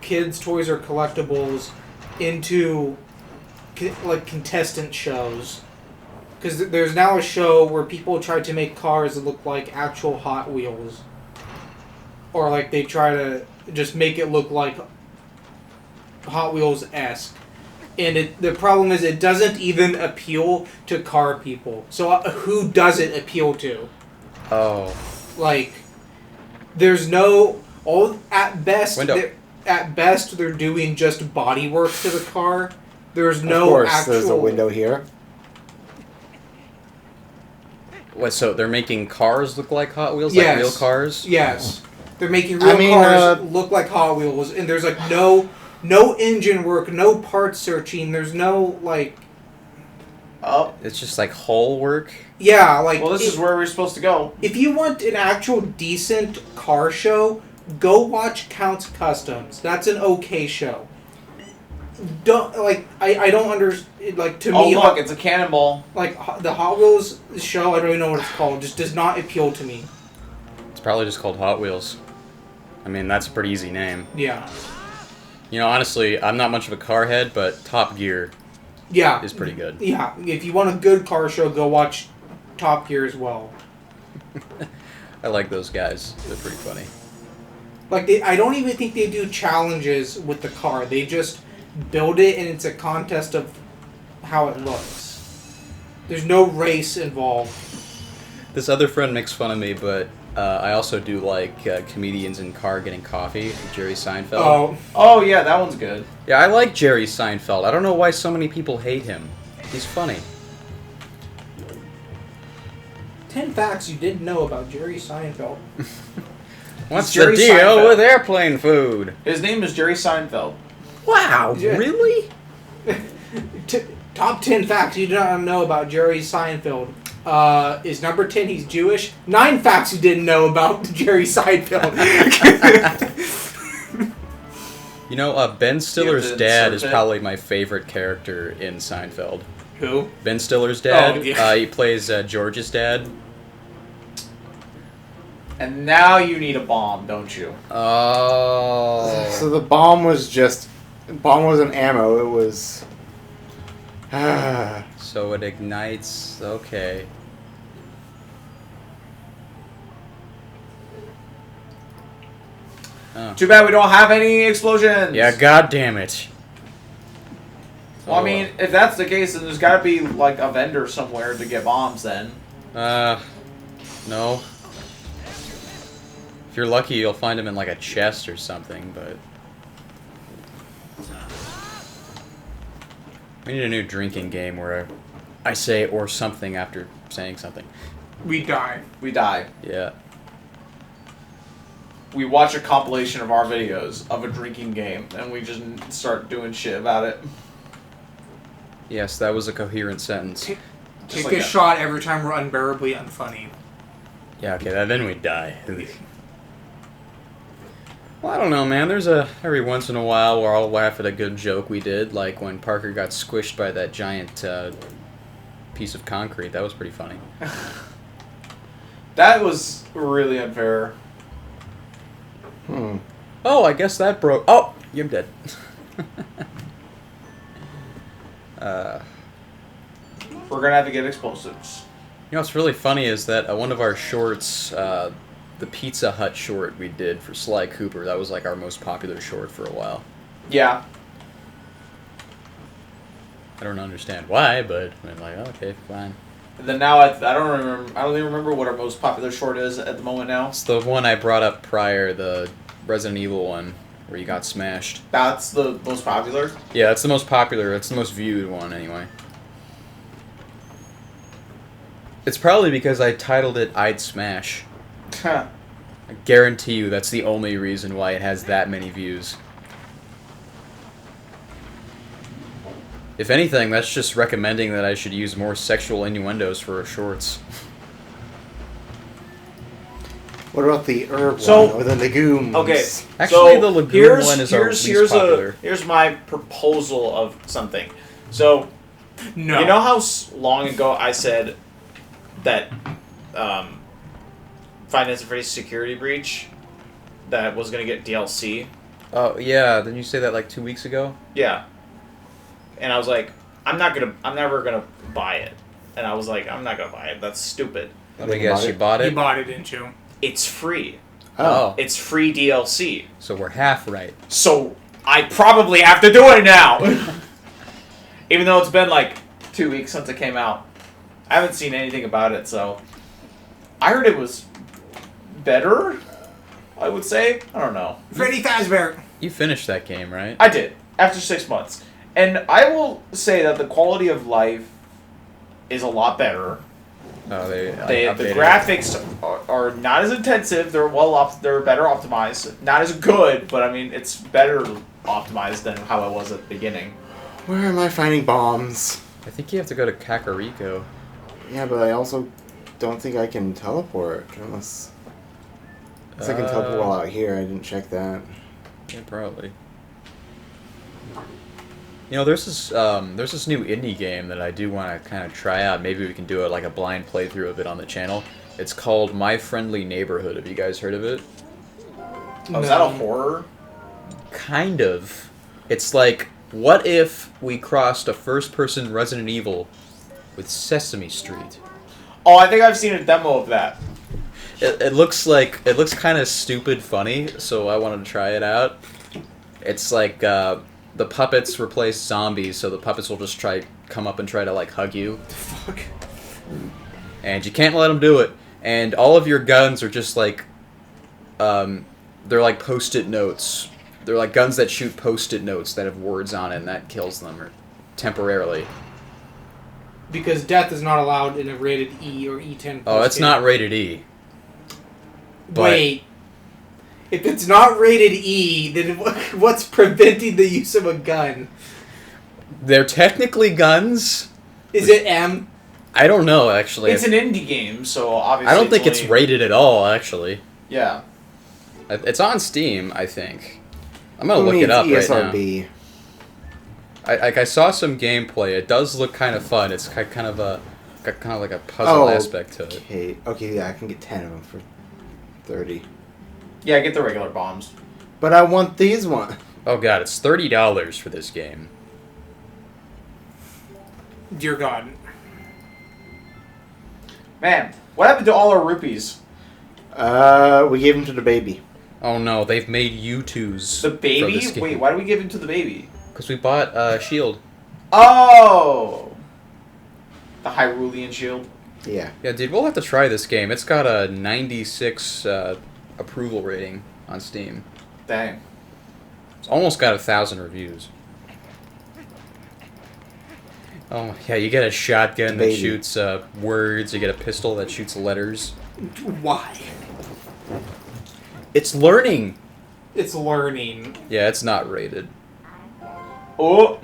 Kids' toys or collectibles into like contestant shows, because there's now a show where people try to make cars that look like actual Hot Wheels, or like they try to just make it look like Hot Wheels-esque, and the problem is it doesn't even appeal to car people. So who does it appeal to? Oh, Like, there's no at best. At best, they're doing just body work to the car. There's no Of course, actual... there's a window here. what? So they're making cars look like Hot Wheels, Yes. like real cars? Yes. They're making real cars look like Hot Wheels, and there's like no engine work, no part searching, there's no like... Oh. It's just like hull work? Yeah, like... Well, this is where we're supposed to go. If you want an actual decent car show, go watch Count's Customs. That's an okay show. Don't like I don't understand. Like to me, look, it's a cannonball. Like the Hot Wheels show, I don't even know what it's called. Just does not appeal to me. It's probably just called Hot Wheels. I mean, that's a pretty easy name. Yeah. You know, honestly, I'm not much of a car head, but Top Gear is pretty good. Yeah, if you want a good car show, go watch Top Gear as well. I like those guys. They're pretty funny. Like I don't even think they do challenges with the car. They just build it, and it's a contest of how it looks. There's no race involved. This other friend makes fun of me, but I also do like comedians in car getting coffee. Jerry Seinfeld. Oh yeah, that one's good. Yeah, I like Jerry Seinfeld. I don't know why so many people hate him. He's funny. 10 facts you didn't know about Jerry Seinfeld. What's Jerry the deal Seinfeld. with airplane food? His name is Jerry Seinfeld. Wow, Yeah. really? Top 10 facts you do not know about Jerry Seinfeld. Is number 10 he's Jewish? 9 facts you didn't know about Jerry Seinfeld. You know, Ben Stiller's to dad insert is it? probably my favorite character in Seinfeld. Who? Ben Stiller's dad. Oh, yeah. He plays George's dad. And now you need a bomb, don't you? Oh. So the bomb wasn't ammo. It was. So it ignites. Okay. Oh. Too bad we don't have any explosions. Yeah, god damn it. Well, I mean, if that's the case, then there's got to be like a vendor somewhere to get bombs. Then. No. If you're lucky, you'll find them in like a chest or something, but... We need a new drinking game where I say or something after saying something. We die. We die. Yeah. We watch a compilation of our videos of a drinking game, and we just start doing shit about it. Yes, that was a coherent sentence. Take like a that. shot every time we're unbearably unfunny. Yeah, okay, then we die. Well, I don't know, man. There's every once in a while where I'll laugh at a good joke we did, like when Parker got squished by that giant piece of concrete. That was pretty funny. That was really unfair. Oh, I guess that broke. Oh, you're dead. We're gonna have to get explosives. You know what's really funny is that one of our shorts, the Pizza Hut short we did for Sly Cooper, that was like our most popular short for a while. Yeah. I don't understand why, but I'm like, okay, fine. And then now I don't remember. I don't even remember what our most popular short is at the moment now. It's the one I brought up prior, the Resident Evil one, where you got smashed. That's the most popular. Yeah, that's the most popular. It's the most viewed one, anyway. It's probably because I titled it I'd Smash. I guarantee you that's the only reason why it has that many views. If anything, that's just recommending that I should use more sexual innuendos for shorts. What about the herb So- one or the legumes? Okay. Actually, So, the legume one is our least popular. Here's my proposal of something. So, No. you know how long ago I said that Five Nights at Freddy's Security Breach that was gonna get DLC? Oh yeah, didn't you say that like 2 weeks ago? Yeah. And I was like, I'm never gonna buy it. And I was like, I'm not gonna buy it. That's stupid. Let me You guess, bought you it? bought You it? bought it, didn't you? It's free. Oh. It's free DLC. So we're half right. So I probably have to do it now. Even though it's been like 2 weeks since it came out. I haven't seen anything about it, so I heard it was better, I would say. I don't know. Freddy Fazbear. You finished that game, right? I did, after 6 months. And I will say that the quality of life is a lot better. Oh, they The updated it. graphics are not as intensive. They're they're better optimized. Not as good, but I mean it's better optimized than how it was at the beginning. Where am I finding bombs? I think you have to go to Kakariko. Yeah, but I also don't think I can teleport unless I can teleport while out here. I didn't check that. Yeah, probably. You know, there's this new indie game that I do want to kind of try out. Maybe we can do like a blind playthrough of it on the channel. It's called My Friendly Neighborhood. Have you guys heard of it? Oh, is that a horror? Kind of. It's like, what if we crossed a first-person Resident Evil with Sesame Street? Oh, I think I've seen a demo of that. It looks kind of stupid funny, so I wanted to try it out. It's like the puppets replace zombies, so the puppets will just come up and try to like hug you. Fuck. And you can't let them do it. And all of your guns are just like, they're like post-it notes. They're like guns that shoot post-it notes that have words on it, and that kills them or temporarily. Because death is not allowed in a rated E or E10. Oh, it's not rated E. but- Wait. If it's not rated E, then what's preventing the use of a gun? They're technically guns. Is it M? I don't know, actually. It's an indie game, so obviously. I don't think it's only- rated at all, actually. Yeah. It's on Steam, I think. I'm gonna Who look it needs up right now. ESRB? I saw some gameplay. It does look kind of fun. It's got kind of like a puzzle aspect to it. Okay, yeah, I can get 10 of them for 30. Yeah, get the regular bombs. But I want these ones. Oh god, it's $30 for this game. Dear God. Man, what happened to all our rupees? We gave them to the baby. Oh no, they've made U2s. The baby? Wait, why do we give it to the baby? Because we bought Shield. Oh! The Hyrulean shield. Yeah. Yeah, dude, we'll have to try this game. It's got a 96 approval rating on Steam. Dang. It's almost got 1,000 reviews. Oh yeah, you get a shotgun that Baby. shoots words. You get a pistol that shoots letters. Why? It's learning. It's learning. Yeah, it's not rated. Oh!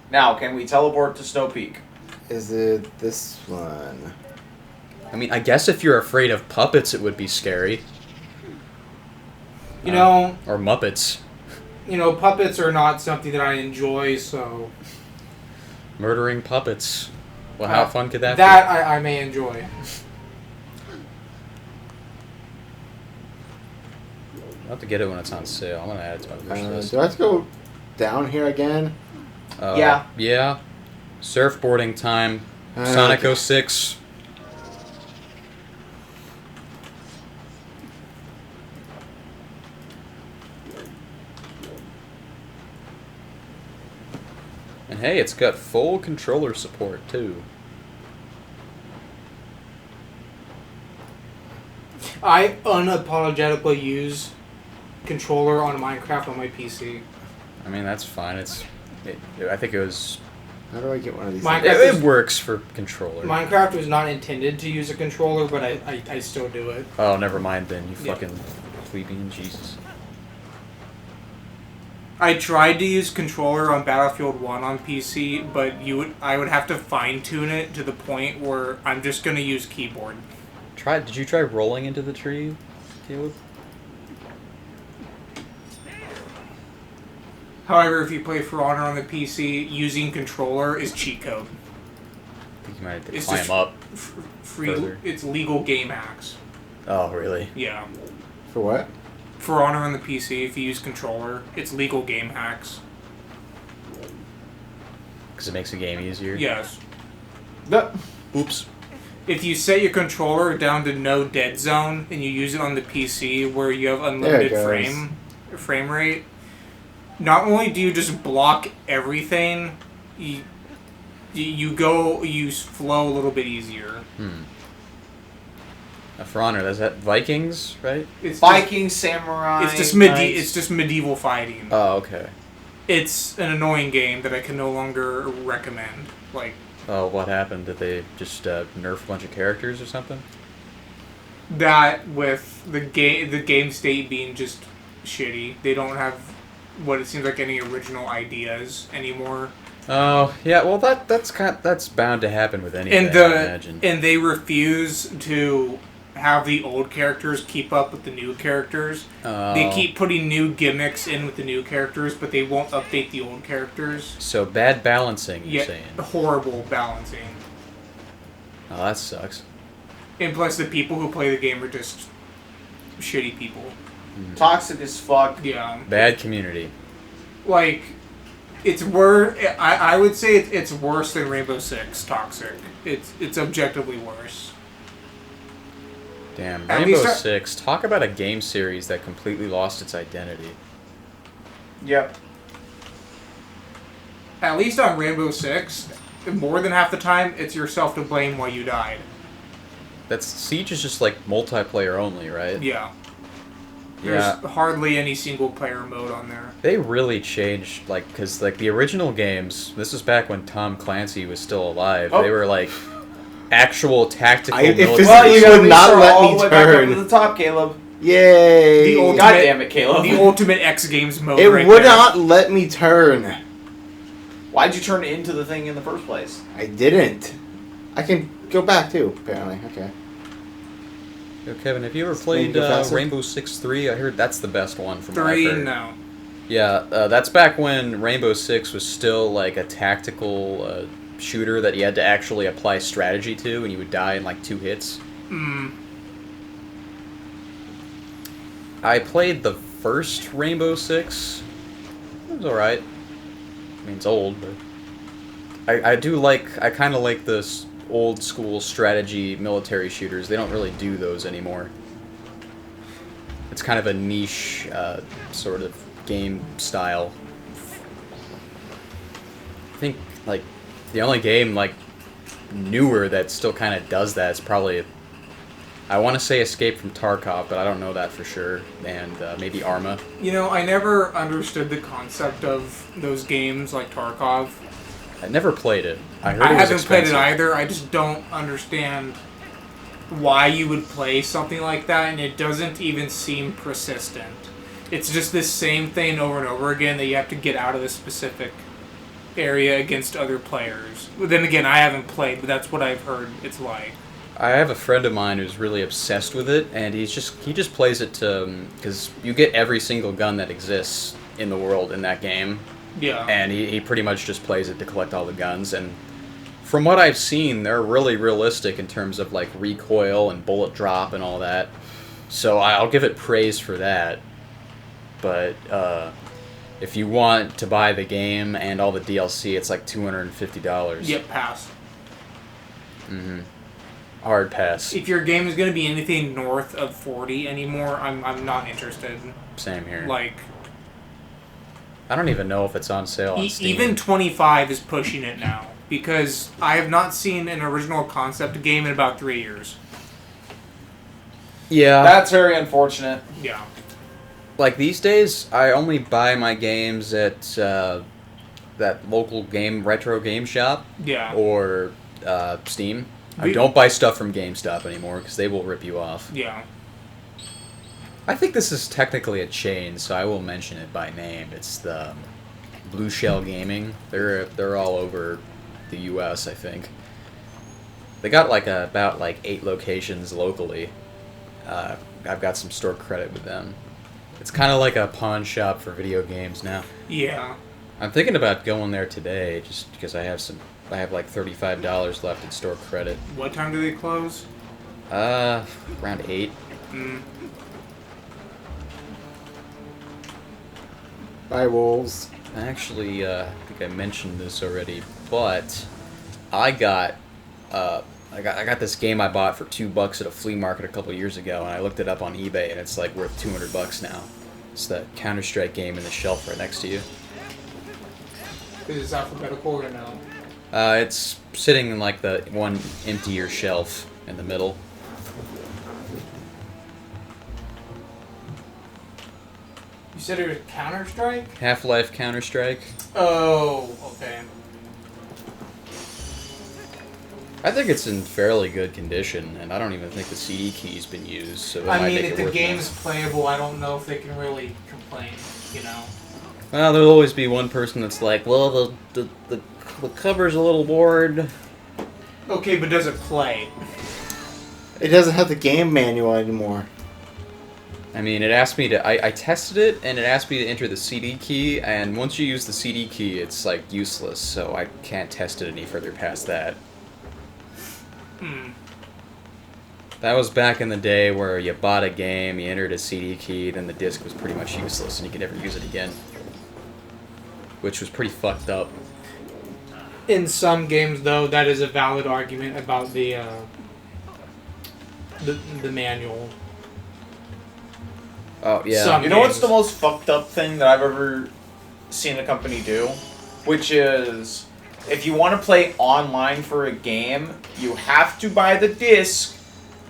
Now, can we teleport to Snow Peak? Is it this one? I mean, I guess if you're afraid of puppets, it would be scary. You know, Or Muppets. Puppets are not something that I enjoy, so... Murdering puppets. Well, how fun could that be? That I may enjoy. I'll have to get it when it's on sale. I'm gonna add it to my wish list. Do I have to go down here again? Yeah. Yeah. Surfboarding time. Uh, Sonic 06. And hey, it's got full controller support too. I unapologetically use controller on Minecraft on my PC. I mean, that's fine. I think it was. How do I get one of these? Minecraft It is- works for controller. Minecraft was not intended to use a controller, but I still do it. Oh, never mind then. You Yeah. fucking plebeian Jesus. I tried to use controller on Battlefield 1 on PC, but I would have to fine tune it to the point where I'm just gonna use keyboard. Did you try rolling into the tree, Caleb? However, if you play For Honor on the PC, using controller is cheat code. I think you might have to It's climb just up. Free. Further. It's legal game hacks. Oh, really? Yeah. For what? For Honor on the PC, if you use controller, it's legal game hacks. Because it makes the game easier? Yes. Oops. If you set your controller down to no dead zone and you use it on the PC where you have unlimited frame rate, not only do you just block everything, you flow a little bit easier. For Honor, is that Vikings, right? It's Viking, samurai. it's just medieval fighting. Oh, okay. It's an annoying game that I can no longer recommend. Like, Oh, what happened? Did they just nerf a bunch of characters or something? that with the game state being just shitty. They don't have what it seems like any original ideas anymore. Oh, yeah. Well, that's bound to happen with anything. I imagine. And they refuse to have the old characters keep up with the new characters. They keep putting new gimmicks in with the new characters, but they won't update the old characters. So bad balancing, you're Yeah, saying? horrible balancing. Oh, that sucks. And plus, the people who play the game are just shitty people. Toxic as fuck. Yeah. Bad community. Like, it's worse. I would say it's worse than Rainbow Six Toxic. It's objectively worse. Damn. At Rainbow least Six. Talk about a game series that completely lost its identity. Yep. At least on Rainbow Six, more than half the time, it's yourself to blame why you died. Siege is just like multiplayer only, right? Yeah. There's Yeah. hardly any single player mode on there. They really changed, like, because, like, the original games, this was back when Tom Clancy was still alive, Oh. they were, like, actual tactical It military... physically Well, you gotta would not restart let all me the way back up turn. to the top, Caleb. Yay! The ultimate- God damn it, Caleb. The ultimate X Games mode. It right would there. not let me turn. Why'd you turn into the thing in the first place? I didn't. I can go back too, apparently. Okay. Yo, Kevin, have you ever Maybe played go faster? Rainbow Six 3? I heard that's the best one from what I've 3, heard. no. Yeah, that's back when Rainbow Six was still, like, a tactical shooter that you had to actually apply strategy to, and you would die in, like, 2 hits. I played the first Rainbow Six. It was alright. I mean, it's old, but... I kind of like this old school strategy military shooters. They don't really do those anymore. It's kind of a niche sort of game style. I think, like, the only game, like, newer that still kind of does that is probably, I want to say Escape from Tarkov, but I don't know that for sure, and maybe Arma. You know, I never understood the concept of those games like Tarkov. I never played it. I heard I it was haven't played it expensive. either. I just don't understand why you would play something like that, and it doesn't even seem persistent. It's just this same thing over and over again that you have to get out of this specific area against other players. But then again, I haven't played, but that's what I've heard it's like. I have a friend of mine who's really obsessed with it, and he just plays it to because you get every single gun that exists in the world in that game, Yeah. and he pretty much just plays it to collect all the guns. And from what I've seen, they're really realistic in terms of like recoil and bullet drop and all that. So I'll give it praise for that. But if you want to buy the game and all the DLC, it's like $250. Yep, pass. Mm-hmm. Hard pass. If your game is going to be anything north of 40 anymore, I'm not interested. Same here. Like, I don't even know if it's on sale on Steam. even 25 is pushing it now, because I have not seen an original concept game in about 3 years. Yeah. That's very unfortunate. Yeah. Like these days, I only buy my games at that local retro game shop Yeah. or Steam. I We- don't buy stuff from GameStop anymore because they will rip you off. Yeah. I think this is technically a chain, so I will mention it by name. It's the Blue Shell Gaming. They're all over the U.S., I think. They got about 8 locations locally. I've got some store credit with them. It's kind of like a pawn shop for video games now. Yeah. I'm thinking about going there today just because I have like $35 left in store credit. What time do they close? Around 8. Bye, wolves. Actually, I think I mentioned this already, but I got this game I bought for $2 at a flea market a couple years ago, and I looked it up on eBay, and it's like worth $200 now. It's that Counter-Strike game in the shelf right next to you. Is it alphabetical or no? It's sitting in like the one emptier shelf in the middle. You said it was Counter-Strike? Half-Life Counter-Strike. Oh, okay. I think it's in fairly good condition, and I don't even think the CD key's been used, so that I might mean, make if it the worth game's more. playable, I don't know if they can really complain, you know? Well, there'll always be one person that's like, well, the cover's a little worn. Okay, but does it play? It doesn't have the game manual anymore. I mean, it asked me to... I tested it, and it asked me to enter the CD key, and once you use the CD key, it's, like, useless, so I can't test it any further past that. That was back in the day where you bought a game, you entered a CD key, then the disc was pretty much useless, and you could never use it again. Which was pretty fucked up. In some games, though, that is a valid argument about the manual. Oh, yeah. Some You know what's games. the most fucked up thing that I've ever seen a company do? Which is, if you want to play online for a game, you have to buy the disc,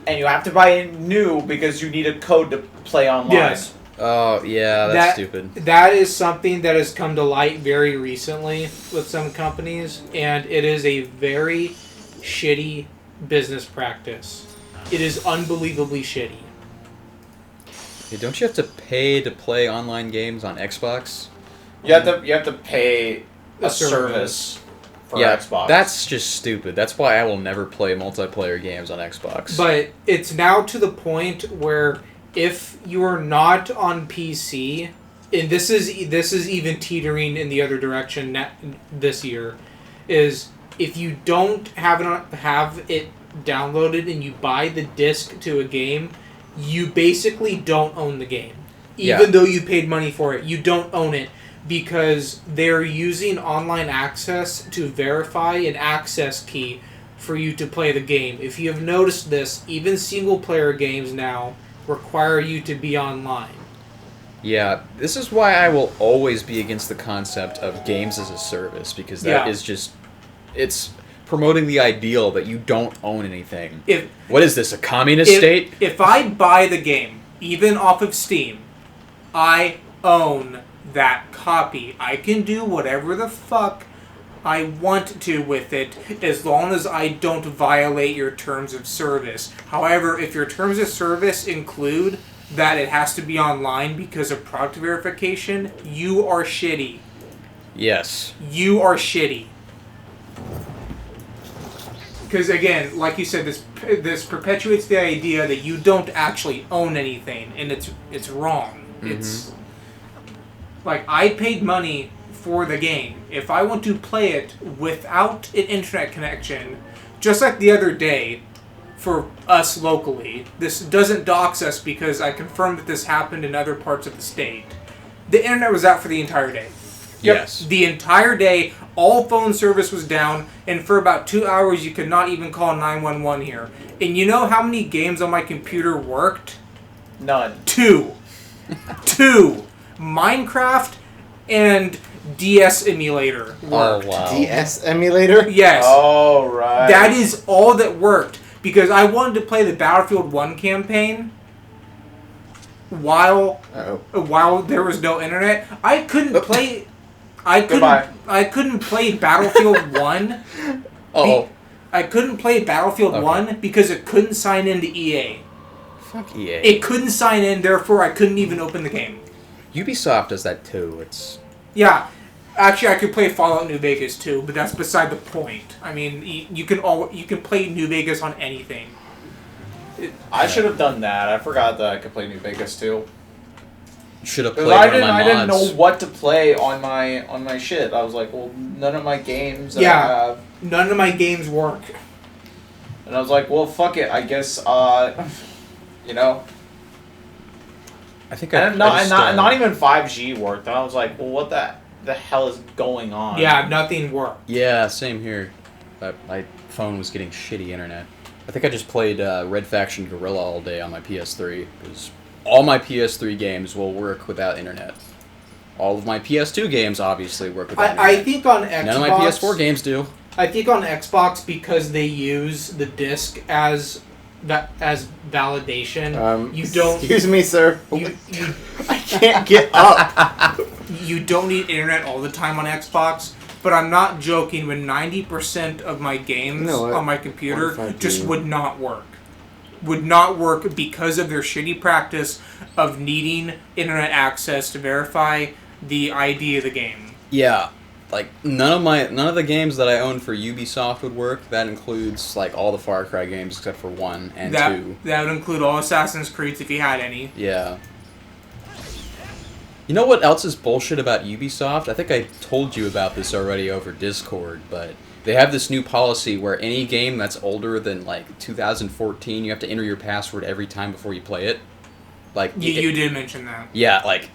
and you have to buy it new because you need a code to play online. Yes. Oh, yeah, that's stupid. That is something that has come to light very recently with some companies, and it is a very shitty business practice. It is unbelievably shitty. Hey, don't you have to pay to play online games on Xbox? You have to pay a A service for Yeah, Xbox. that's just stupid. That's why I will never play multiplayer games on Xbox. But it's now to the point where if you are not on PC, and this is even teetering in the other direction this year, is if you don't have it downloaded and you buy the disc to a game, you basically don't own the game. Even though you paid money for it, you don't own it because they're using online access to verify an access key for you to play the game. If you have noticed this, even single-player games now require you to be online. Yeah, this is why I will always be against the concept of games as a service, because that is just... It's promoting the ideal that you don't own anything. What is this, a communist state? If I buy the game, even off of Steam, I own that copy. I can do whatever the fuck I want to with it as long as I don't violate your terms of service. However, if your terms of service include that it has to be online because of product verification, you are shitty. Yes. You are shitty. Because again, like you said, this perpetuates the idea that you don't actually own anything, and it's wrong. Mm-hmm. It's like I paid money for the game. If I want to play it without an internet connection, just like the other day, for us locally, this doesn't dox us because I confirmed that this happened in other parts of the state. The internet was out for the entire day. Yes. The entire day, all phone service was down, and for about 2 hours you could not even call 911 here. And you know how many games on my computer worked? None. 2. 2. Minecraft and DS emulator worked. Oh, wow. DS emulator? Yes. Oh, right. That is all that worked. Because I wanted to play the Battlefield 1 campaign while there was no internet. I couldn't play... I couldn't play Battlefield 1. I couldn't play Battlefield 1 because it couldn't sign into EA. Fuck EA. It couldn't sign in, therefore I couldn't even open the game. Ubisoft does that too. It's... Yeah. Actually, I could play Fallout New Vegas too, but that's beside the point. I mean, you can play New Vegas on anything. I should have done that. I forgot that I could play New Vegas too. Should have played Because one of my I mods. didn't know what to play on my shit. I was like, well, none of my games that I have. None of my games work. And I was like, well, fuck it. I guess, you know. I think Not even 5G worked. And I was like, well, what the hell is going on? Yeah, nothing worked. Yeah, same here. My phone was getting shitty internet. I think I just played Red Faction Guerrilla all day on my PS3 because all my PS3 games will work without internet. All of my PS2 games obviously work without internet. I think on Xbox... None of my PS4 games do. I think on Xbox, because they use the disc as validation, you don't... Excuse me, sir. You I can't get up. you don't need internet all the time on Xbox, but I'm not joking when 90% of my games on my computer just would not work. Would not work because of their shitty practice of needing internet access to verify the ID of the game. Yeah, like none of the games that I own for Ubisoft would work. That includes like all the Far Cry games except for 1 and 2. That would include all Assassin's Creeds if you had any. Yeah. You know what else is bullshit about Ubisoft? I think I told you about this already over Discord, but they have this new policy where any game that's older than like 2014, you have to enter your password every time before you play it. Like you did mention that. Yeah, like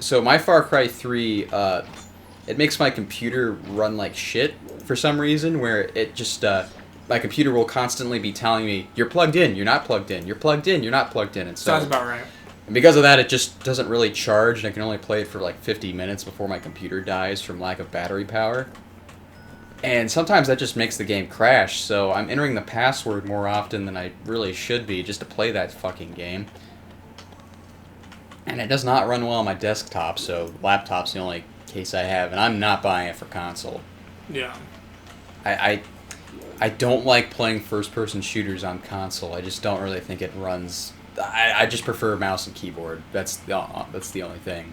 so my Far Cry 3 it makes my computer run like shit for some reason where it just my computer will constantly be telling me you're plugged in, you're not plugged in, you're plugged in, you're not plugged in, and so sounds about right. And because of that, it just doesn't really charge, and I can only play it for like 50 minutes before my computer dies from lack of battery power. And sometimes that just makes the game crash, so I'm entering the password more often than I really should be just to play that fucking game. And it does not run well on my desktop, so laptop's the only case I have, and I'm not buying it for console. Yeah. I don't like playing first-person shooters on console. I just don't really think it runs... I just prefer mouse and keyboard. That's the only thing.